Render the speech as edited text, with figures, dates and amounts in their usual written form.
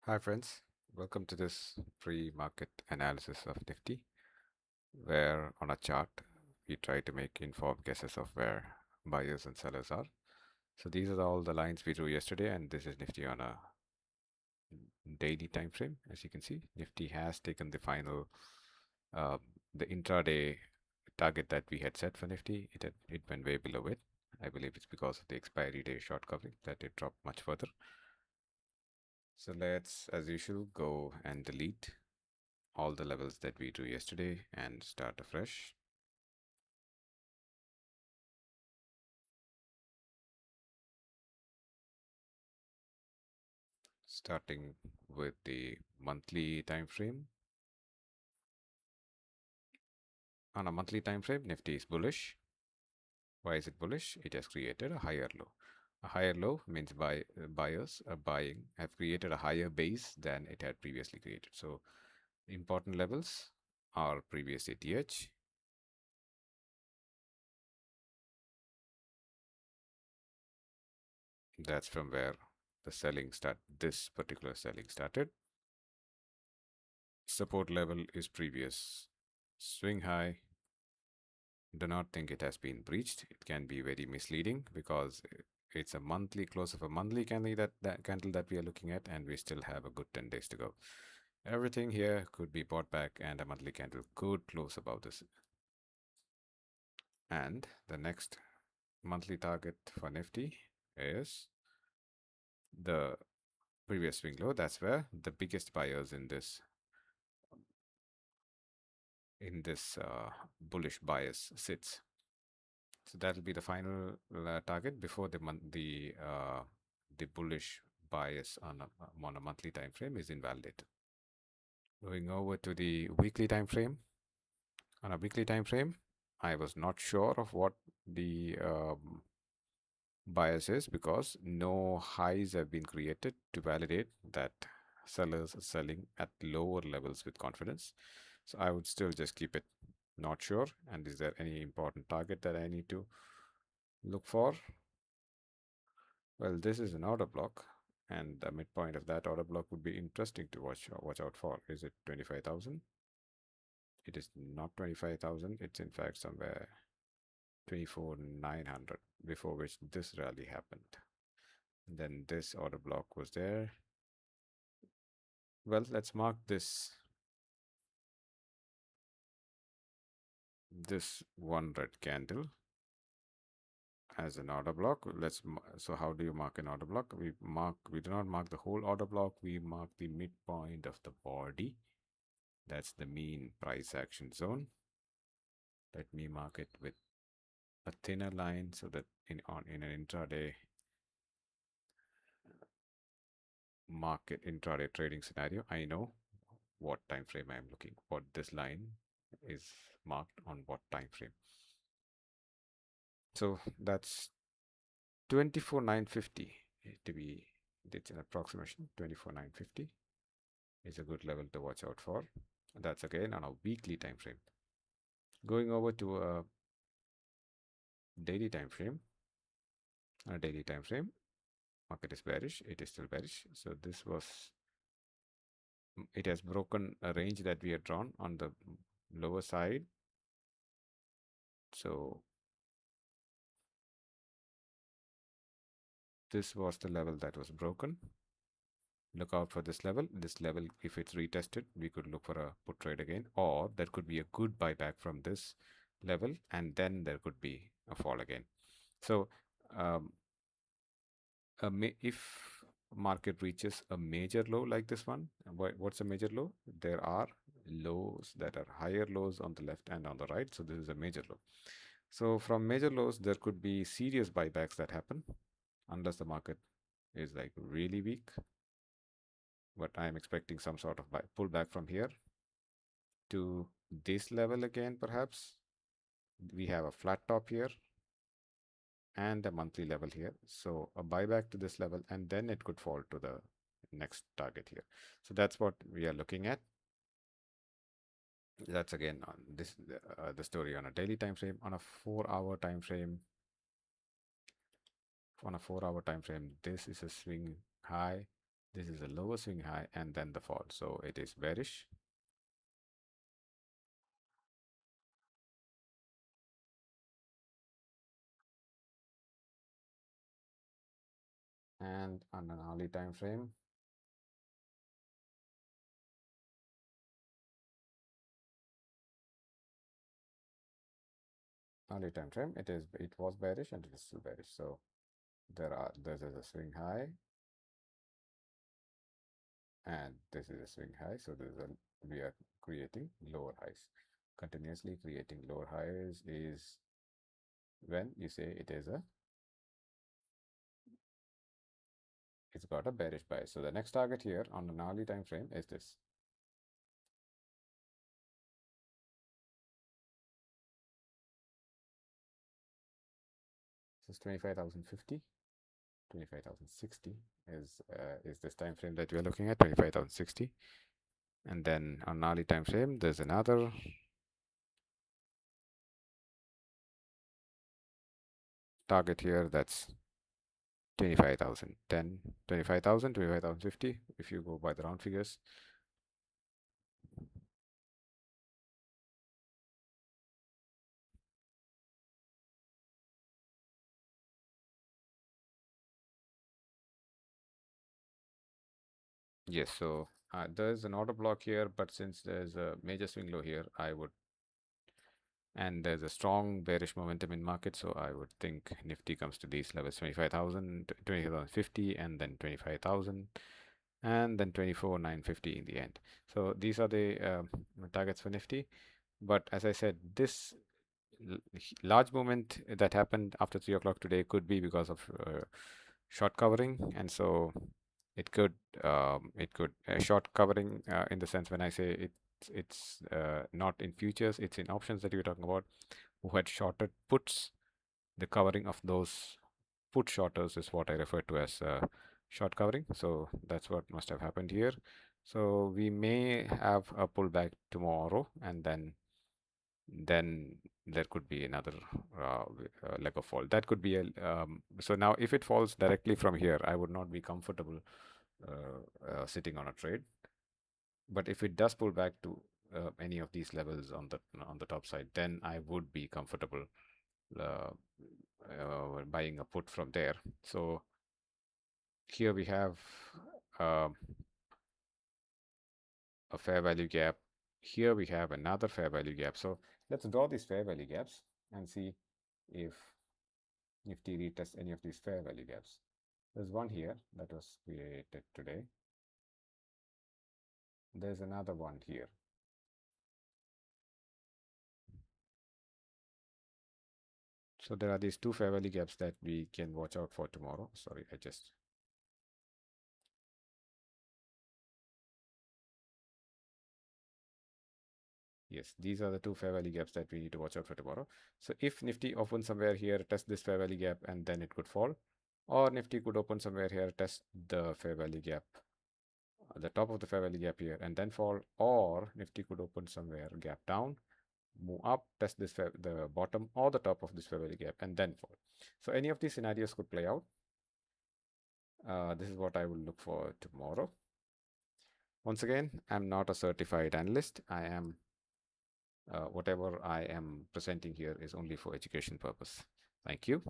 Hi friends, welcome to this pre-market analysis of Nifty, where on a chart we try to make informed guesses of where buyers and sellers are. So these are all the lines we drew yesterday, and this is Nifty on a daily time frame. As you can see, Nifty has taken the final, uh, the intraday target that we had set for Nifty. It went way below it. I believe it's because of the expiry day short covering that it dropped much further. So let's, as usual, go and delete all the levels that we drew yesterday and start afresh. Starting with the monthly time frame. On a monthly time frame, Nifty is bullish. Why is it bullish? It has created a higher low. A higher low means buyers are buying have created a higher base than it had previously created. So important levels are previous ATH. That's from where the this particular selling started. Support level is previous swing high. Do not think it has been breached. It can be very misleading because it's a monthly close of a monthly candle that we are looking at, and we still have a good 10 days to go. Everything here could be bought back, and a monthly candle could close above this. And the next monthly target for Nifty is the previous swing low. That's where the biggest buyers in this bullish bias sits. So that will be the final target before the bullish bias on a monthly time frame is invalidated. Moving over to the weekly time frame. On a weekly time frame, I was not sure of what the bias is because no highs have been created to validate that sellers are selling at lower levels with confidence. So I would still just keep it not sure. And is there any important target that I need to look for? Well, this is an order block, and the midpoint of that order block would be interesting to watch out for. Is it 25,000? It is not 25,000. It's in fact somewhere 24,900, before which this rally happened. And then this order block was there. Well, let's mark this one red candle as an order block. So how do you mark an order block? We do not mark the whole order block. We mark the midpoint of the body. That's the mean price action zone. Let me mark it with a thinner line so that in an intraday trading scenario, I know what time frame I am looking. What this line is marked on what time frame. So that's 24,950 to be. It's an approximation. 24,950 is a good level to watch out for. That's again on a weekly time frame. Going over to a daily time frame. On a daily time frame, market is bearish. It is still bearish. So it has broken a range that we had drawn on the lower side. So this was the level that was broken. Look out for this level. This level, if it's retested, we could look for a put trade again, or there could be a good buyback from this level, and then there could be a fall again. So if market reaches a major low like this one, what's a major low? There are lows that are higher lows on the left and on the right. So this is a major low. So from major lows, there could be serious buybacks that happen unless the market is like really weak. But I'm expecting some sort of pullback from here to this level again, perhaps. We have a flat top here and a monthly level here. So a buyback to this level, and then it could fall to the next target here. So that's what we are looking at. That's again on this the story on a daily time frame. On a 4-hour time frame, this is a swing high. This is a lower swing high and then the fall. So it is bearish. And on an hourly time frame, it was bearish and it is still bearish. So this is a swing high and this is a swing high. So we are creating lower highs. Continuously creating lower highs is when you say it's got a bearish bias. So the next target here on an hourly time frame is this. This is 25,050. 25,060 is this time frame that we are looking at, 25,060. And then on hourly time frame, there's another target here that's 25,000, 10, 25,000, 25,050 if you go by the round figures. Yes, so there's an order block here, but since there's a major swing low here, and there's a strong bearish momentum in market, so I would think Nifty comes to these levels, 25,000, 20,050, and then 25,000, and then 24,950 in the end. So these are the targets for Nifty. But as I said, this large movement that happened after 3 o'clock today could be because of short covering, and so it could short covering in the sense when I say it's not in futures, it's in options that you're talking about, who had shorted puts. The covering of those put shorters is what I refer to as short covering. So that's what must have happened here. So we may have a pullback tomorrow, and then there could be another leg of fall. That could be a so now if it falls directly from here, I would not be comfortable sitting on a trade. But if it does pull back to any of these levels on the top side, then I would be comfortable buying a put from there. So here we have a fair value gap. Here we have another fair value gap. So let's draw these fair value gaps and see if Nifty retests any of these fair value gaps. There's one here that was created today. There's another one here. So there are these two fair value gaps that we can watch out for tomorrow. Sorry, yes, these are the two fair value gaps that we need to watch out for tomorrow. So if Nifty opens somewhere here, test this fair value gap, and then it could fall, or Nifty could open somewhere here, test the fair value gap, the top of the fair value gap here, and then fall, or Nifty could open somewhere, gap down, move up, test the bottom or the top of this fair value gap, and then fall. So any of these scenarios could play out. This is what I will look for tomorrow. Once again, I'm not a certified analyst. I am whatever I am presenting here is only for education purpose. Thank you.